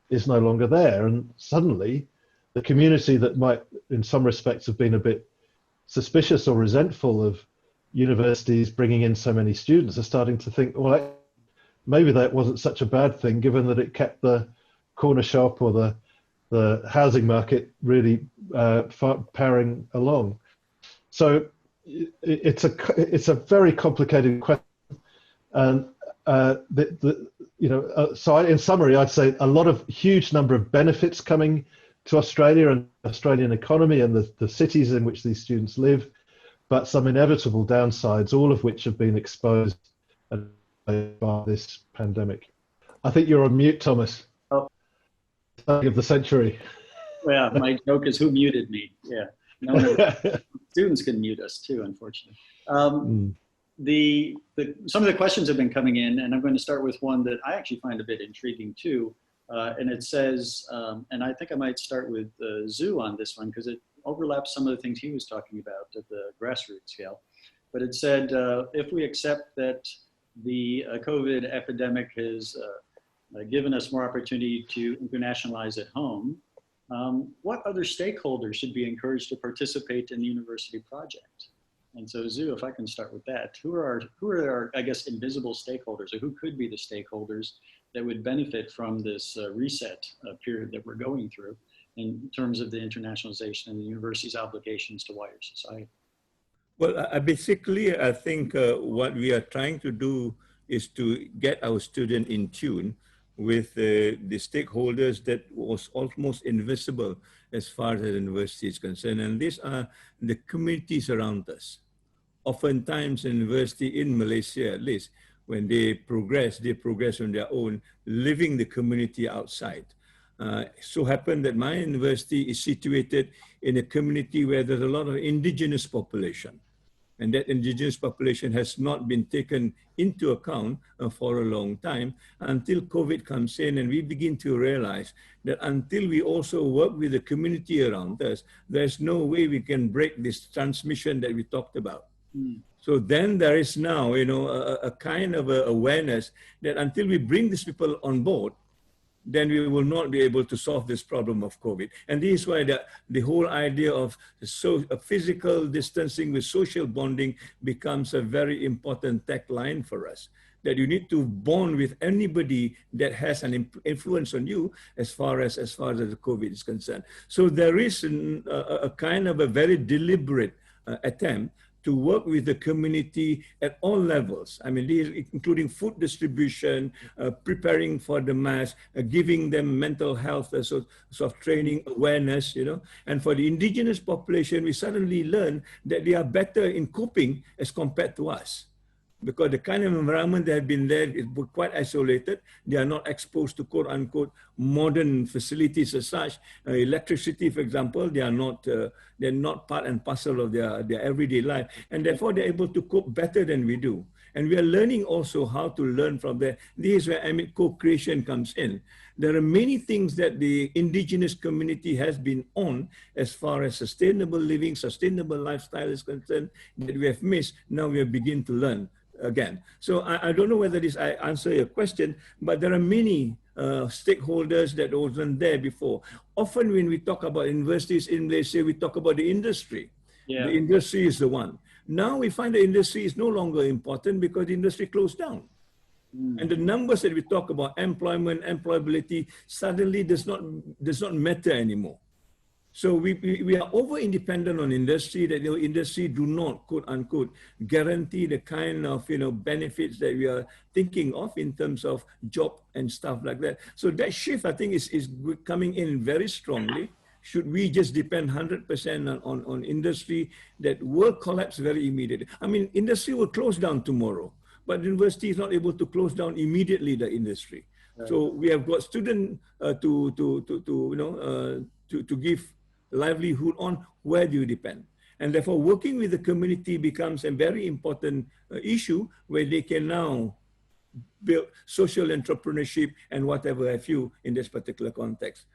[SPEAKER 5] is no longer there. And suddenly the community that might in some respects have been a bit suspicious or resentful of universities bringing in so many students are starting to think, well, maybe that wasn't such a bad thing given that it kept the corner shop or the housing market really powering along. So it's a very complicated question, and so in summary, I'd say a lot of huge number of benefits coming to Australia and the Australian economy and the cities in which these students live, but some inevitable downsides, all of which have been exposed by this pandemic. I think you're on mute, Thomas.
[SPEAKER 2] Oh.
[SPEAKER 5] Of the century.
[SPEAKER 2] Yeah, my joke is who muted me? Yeah. No, students can mute us too, unfortunately. Some of the questions have been coming in, and I'm going to start with one that I actually find a bit intriguing too. And it says, and I think I might start with Zhu on this one because it overlaps some of the things he was talking about at the grassroots scale. But it said, if we accept that the COVID epidemic has given us more opportunity to internationalize at home, what other stakeholders should be encouraged to participate in the university project? And so, Zhu, if I can start with that, who are our, I guess, invisible stakeholders, or who could be the stakeholders that would benefit from this reset period that we're going through in terms of the internationalization and the university's obligations to wider society?
[SPEAKER 6] Well, basically, I think what we are trying to do is to get our students in tune with the stakeholders that was almost invisible as far as the university is concerned. And these are the communities around us. Oftentimes, in university in Malaysia, at least, when they progress on their own, living the community outside. So happened that my university is situated in a community where there's a lot of indigenous population. And that indigenous population has not been taken into account for a long time until COVID comes in, and we begin to realize that until we also work with the community around us, there's no way we can break this transmission that we talked about. So then there is now, a kind of awareness that until we bring these people on board, then we will not be able to solve this problem of COVID. And this is why the whole idea of physical distancing with social bonding becomes a very important tagline for us. that you need to bond with anybody that has an influence on you as far as the COVID is concerned. So there is a kind of a very deliberate attempt to work with the community at all levels. I mean, including food distribution, preparing for the mass, giving them mental health sort of training, awareness, you know. And for the indigenous population, we suddenly learn that they are better in coping as compared to us. Because the kind of environment they have been there is quite isolated. They are not exposed to quote unquote modern facilities as such. Electricity, for example, they're not part and parcel of their everyday life. And therefore they're able to cope better than we do. And we are learning also how to learn from there. This is where AMIT co-creation comes in. There are many things that the indigenous community has been on as far as sustainable living, sustainable lifestyle is concerned that we have missed. Now we are beginning to learn again. So I don't know whether I answer your question, but there are many stakeholders that wasn't there before. Often when we talk about universities in Malaysia, we talk about the industry. Yeah. The industry is the one. Now we find the industry is no longer important because the industry closed down. And the numbers that we talk about, employment, employability, suddenly does not matter anymore. So we are over independent on industry, that the industry do not, quote unquote, guarantee the kind of benefits that we are thinking of in terms of job and stuff like that. So that shift, I think, is coming in very strongly. Should we just depend 100% on industry, that will collapse very immediately. I mean, industry will close down tomorrow, but the university is not able to close down immediately the industry. Right. So we have got students to give livelihood on. Where do you depend? And therefore working with the community becomes a very important issue where they can now build social entrepreneurship and whatever have you in this particular context.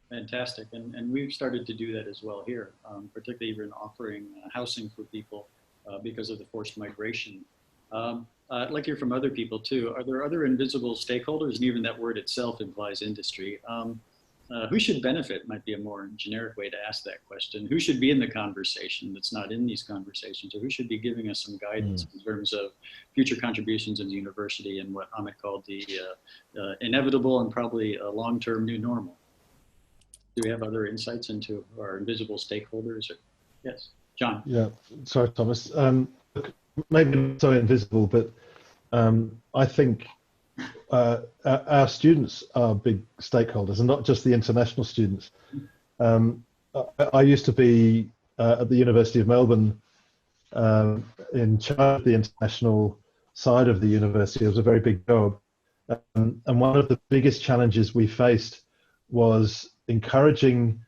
[SPEAKER 2] Fantastic, and we've started to do that as well here, particularly even offering housing for people because of the forced migration. I'd like to hear from other people too. Are there other invisible stakeholders? And even that word itself implies industry. Who should benefit might be a more generic way to ask that question. Who should be in the conversation that's not in these conversations? Or who should be giving us some guidance in terms of future contributions in the university and what Amit called the inevitable and probably a long-term new normal? Do we have other insights into our invisible stakeholders? Or, yes, John.
[SPEAKER 5] Yeah, sorry, Thomas. Maybe not so invisible, but I think our students are big stakeholders, and not just the international students. I used to be at the University of Melbourne in charge of the international side of the university. It was a very big job. And one of the biggest challenges we faced was encouraging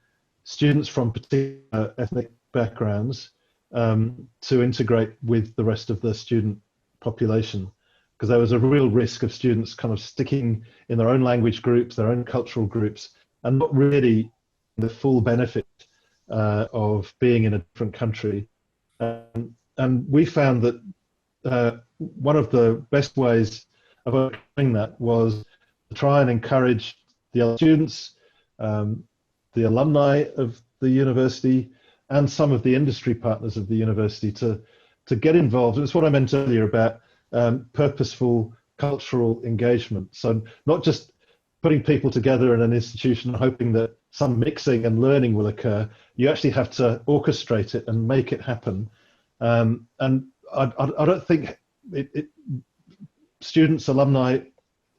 [SPEAKER 5] students from particular ethnic backgrounds to integrate with the rest of the student population, because there was a real risk of students kind of sticking in their own language groups, their own cultural groups, and not really the full benefit of being in a different country. And we found that one of the best ways of overcoming that was to try and encourage the other students, the alumni of the university, and some of the industry partners of the university to get involved. It's what I meant earlier about purposeful cultural engagement. So not just putting people together in an institution and hoping that some mixing and learning will occur. You actually have to orchestrate it and make it happen. And I don't think students, alumni,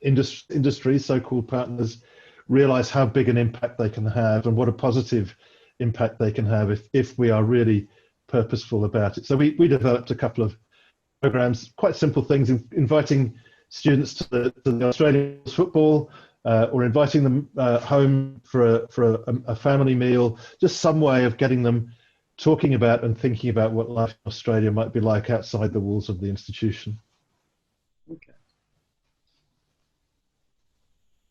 [SPEAKER 5] industry, so-called partners, realize how big an impact they can have and what a positive impact they can have if we are really purposeful about it. So we developed a couple of programs, quite simple things, inviting students to the Australian football, or inviting them home for a family meal, just some way of getting them talking about and thinking about what life in Australia might be like outside the walls of the institution.
[SPEAKER 2] Okay.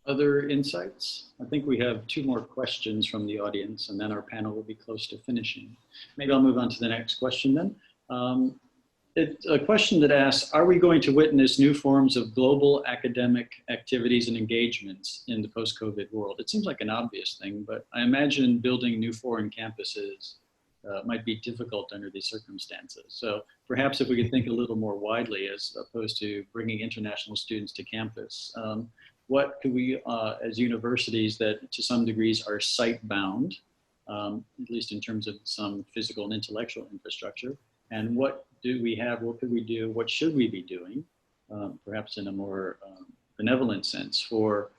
[SPEAKER 2] Other insights? I think we have 2 more questions from the audience, and then our panel will be close to finishing. Maybe I'll move on to the next question then. It's a question that asks, are we going to witness new forms of global academic activities and engagements in the post-COVID world? It seems like an obvious thing, but I imagine building new foreign campuses might be difficult under these circumstances. So perhaps if we could think a little more widely as opposed to bringing international students to campus, what could we, as universities that to some degrees are site-bound, at least in terms of some physical and intellectual infrastructure, and what do we have, what could we do, what should we be doing, perhaps in a more benevolent sense for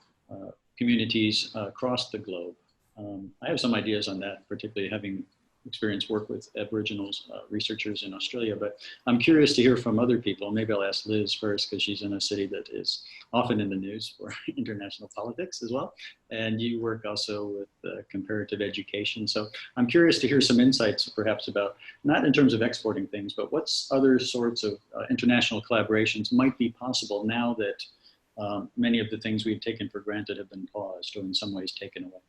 [SPEAKER 2] communities across the globe. I have some ideas on that, particularly having experience work with Aboriginals researchers in Australia, but I'm curious to hear from other people. Maybe I'll ask Liz first, because she's in a city that is often in the news for international politics as well. And you work also with comparative education. So I'm curious to hear some insights perhaps about, not in terms of exporting things, but what's other sorts of international collaborations might be possible now that many of the things we've taken for granted have been paused or in some ways taken away.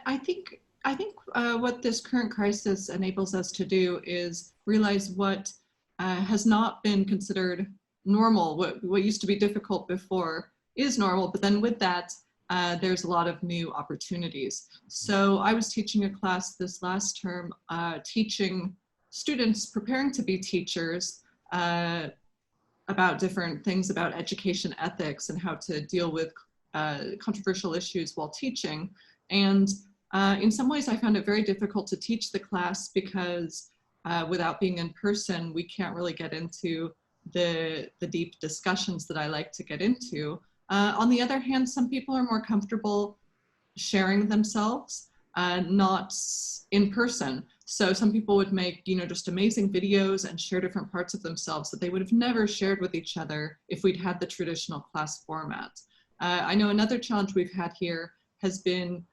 [SPEAKER 4] I think what this current crisis enables us to do is realize what has not been considered normal, what used to be difficult before is normal, but then with that, there's a lot of new opportunities. So I was teaching a class this last term, teaching students preparing to be teachers about different things about education ethics and how to deal with controversial issues while teaching. And in some ways, I found it very difficult to teach the class because without being in person, we can't really get into the deep discussions that I like to get into. On the other hand, some people are more comfortable sharing themselves, not in person. So some people would make, just amazing videos and share different parts of themselves that they would have never shared with each other if we'd had the traditional class format. I know another challenge we've had here has been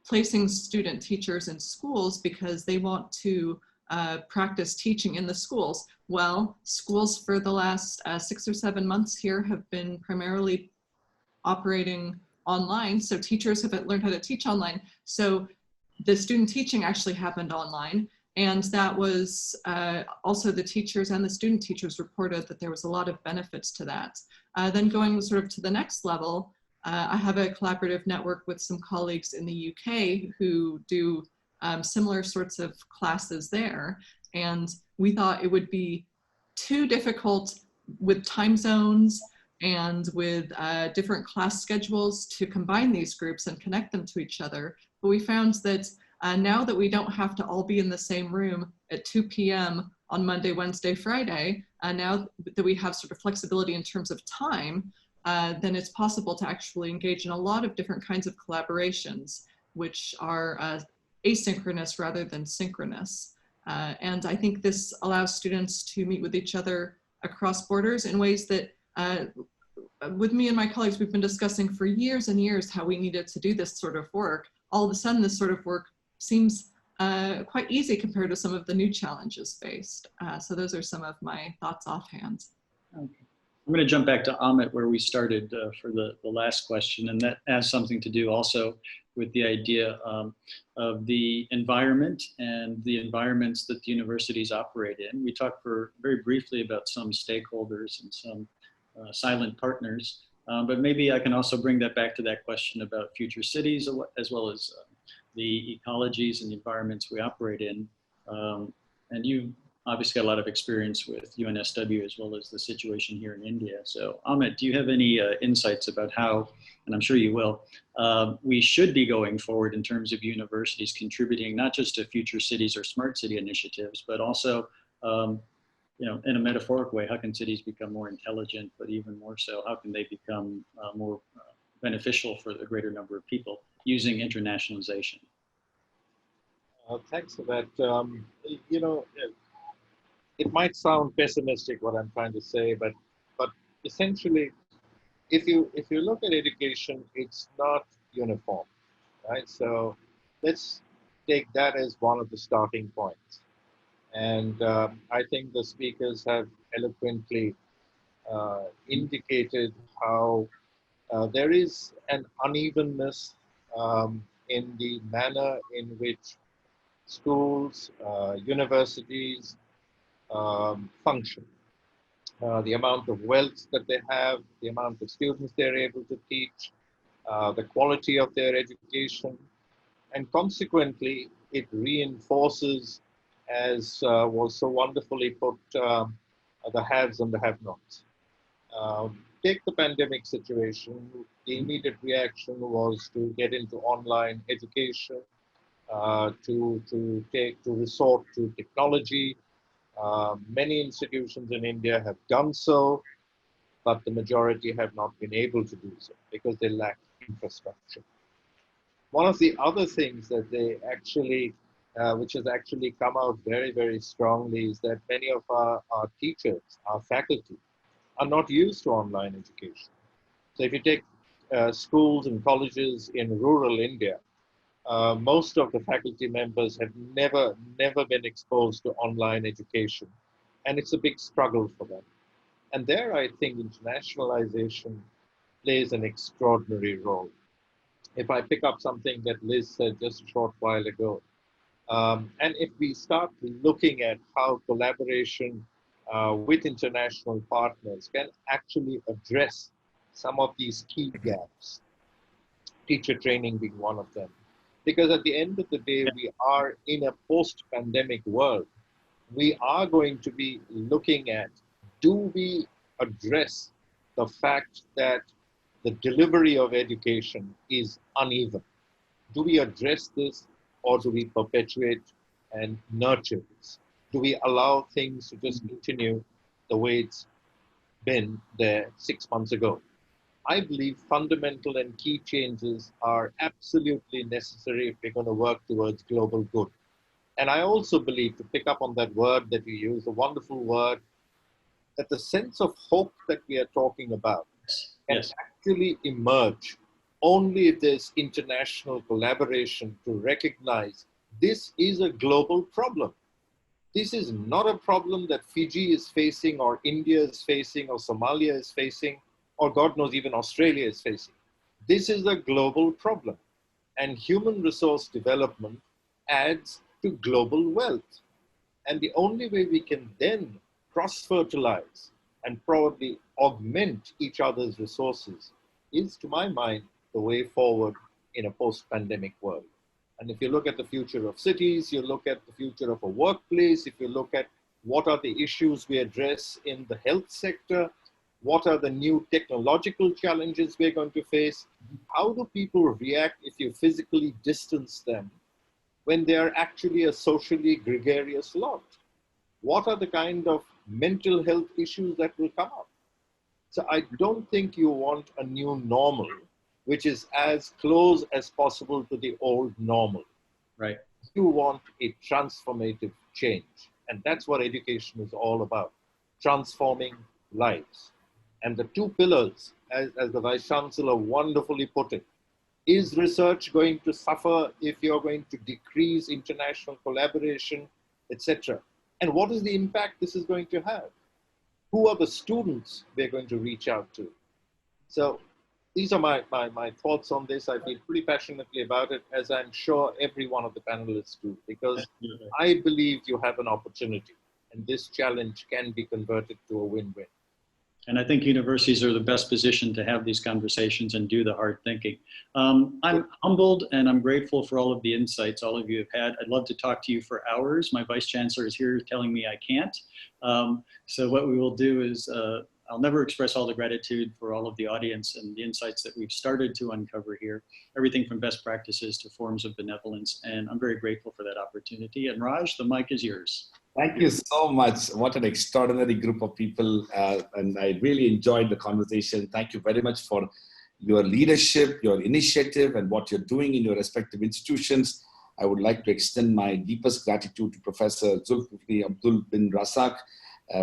[SPEAKER 4] placing student teachers in schools because they want to practice teaching in the schools. Well, schools for the last 6 or 7 months here have been primarily operating online. So teachers haven't learned how to teach online. So the student teaching actually happened online. And that was also the teachers and the student teachers reported that there was a lot of benefits to that. Then going sort of to the next level, I have a collaborative network with some colleagues in the UK who do similar sorts of classes there. And we thought it would be too difficult with time zones and with different class schedules to combine these groups and connect them to each other. But we found that now that we don't have to all be in the same room at 2 p.m. on Monday, Wednesday, Friday, now that we have sort of flexibility in terms of time, then it's possible to actually engage in a lot of different kinds of collaborations, which are asynchronous rather than synchronous. And I think this allows students to meet with each other across borders in ways that, with me and my colleagues, we've been discussing for years and years how we needed to do this sort of work. All of a sudden, this sort of work seems quite easy compared to some of the new challenges faced. So those are some of my thoughts offhand.
[SPEAKER 2] Okay. I'm going to jump back to Amit where we started for the last question, and that has something to do also with the idea of the environment and the environments that the universities operate in. We talked very briefly about some stakeholders and some silent partners, but maybe I can also bring that back to that question about future cities as well as the ecologies and the environments we operate in. And you obviously got a lot of experience with UNSW as well as the situation here in India. So Amit, do you have any insights about how, and I'm sure you will, we should be going forward in terms of universities contributing not just to future cities or smart city initiatives, but also, in a metaphoric way, how can cities become more intelligent, but even more so, how can they become more beneficial for the greater number of people using internationalization?
[SPEAKER 3] Thanks for that. It might sound pessimistic what I'm trying to say, but essentially, if you look at education, it's not uniform, right? So let's take that as one of the starting points. And I think the speakers have eloquently indicated how there is an unevenness in the manner in which schools, universities function. The amount of wealth that they have, the amount of students they're able to teach, the quality of their education, And consequently, it reinforces, as was so wonderfully put, the haves and the have-nots. Take the pandemic situation. The immediate reaction was to get into online education, to resort to technology. Many institutions in India have done so, but the majority have not been able to do so because they lack infrastructure. One of the other things that they actually, which has actually come out very, very strongly, is that many of our teachers, our faculty, are not used to online education. So if you take schools and colleges in rural India, most of the faculty members have never been exposed to online education. And it's a big struggle for them. And there, I think internationalization plays an extraordinary role. If I pick up something that Liz said just a short while ago, and if we start looking at how collaboration with international partners can actually address some of these key gaps, teacher training being one of them. Because at the end of the day, we are in a post-pandemic world. We are going to be looking at, do we address the fact that the delivery of education is uneven? Do we address this, or do we perpetuate and nurture this? Do we allow things to just continue the way it's been there 6 months ago? I believe fundamental and key changes are absolutely necessary if we're going to work towards global good. And I also believe, to pick up on that word that you use, a wonderful word, that the sense of hope that we are talking about can actually emerge only if there's international collaboration to recognize this is a global problem. This is not a problem that Fiji is facing, or India is facing, or Somalia is facing, or God knows, even Australia is facing. This is a global problem. And human resource development adds to global wealth. And the only way we can then cross-fertilize and probably augment each other's resources is, to my mind, the way forward in a post-pandemic world. And if you look at the future of cities, you look at the future of a workplace, if you look at what are the issues we address in the health sector, what are the new technological challenges we're going to face, how do people react if you physically distance them when they are actually a socially gregarious lot? What are the kind of mental health issues that will come up? So I don't think you want a new normal, which is as close as possible to the old normal.
[SPEAKER 2] Right.
[SPEAKER 3] You want a transformative change. And that's what education is all about, transforming lives. And the two pillars, as the Vice Chancellor wonderfully put it, is research going to suffer if you're going to decrease international collaboration, etc.? And what is the impact this is going to have? Who are the students we're going to reach out to? So these are my thoughts on this. I feel pretty passionately about it, as I'm sure every one of the panelists do, because I believe you have an opportunity, and this challenge can be converted to a win-win.
[SPEAKER 2] And I think universities are the best positioned to have these conversations and do the hard thinking. I'm humbled and I'm grateful for all of the insights all of you have had. I'd love to talk to you for hours. My Vice Chancellor is here telling me I can't. So what we will do is, I'll never express all the gratitude for all of the audience and the insights that we've started to uncover here, everything from best practices to forms of benevolence. And I'm very grateful for that opportunity. And Raj, the mic is yours.
[SPEAKER 1] Thank you so much. What an extraordinary group of people. And I really enjoyed the conversation. Thank you very much for your leadership, your initiative, and what you're doing in your respective institutions. I would like to extend my deepest gratitude to Professor DZUKLIFLI ABDUL bin RAZAK,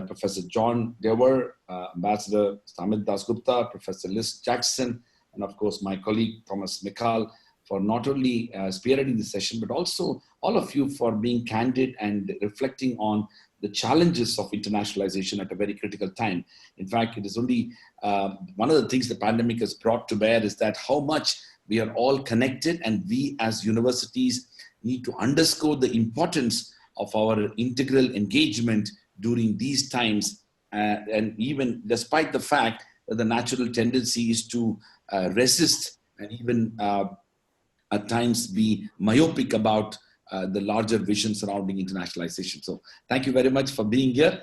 [SPEAKER 1] Professor John DEWAR, Ambassador Samit DASGUPTA, Professor Liz Jackson, and of course my colleague Thomas MICAL, for not only spearheading the session, but also all of you for being candid and reflecting on the challenges of internationalization at a very critical time. In fact, it is only one of the things the pandemic has brought to bear is that how much we are all connected, and we as universities need to underscore the importance of our integral engagement during these times. And even despite the fact that the natural tendency is to resist and even at times be myopic about the larger vision surrounding internationalization. So thank you very much for being here.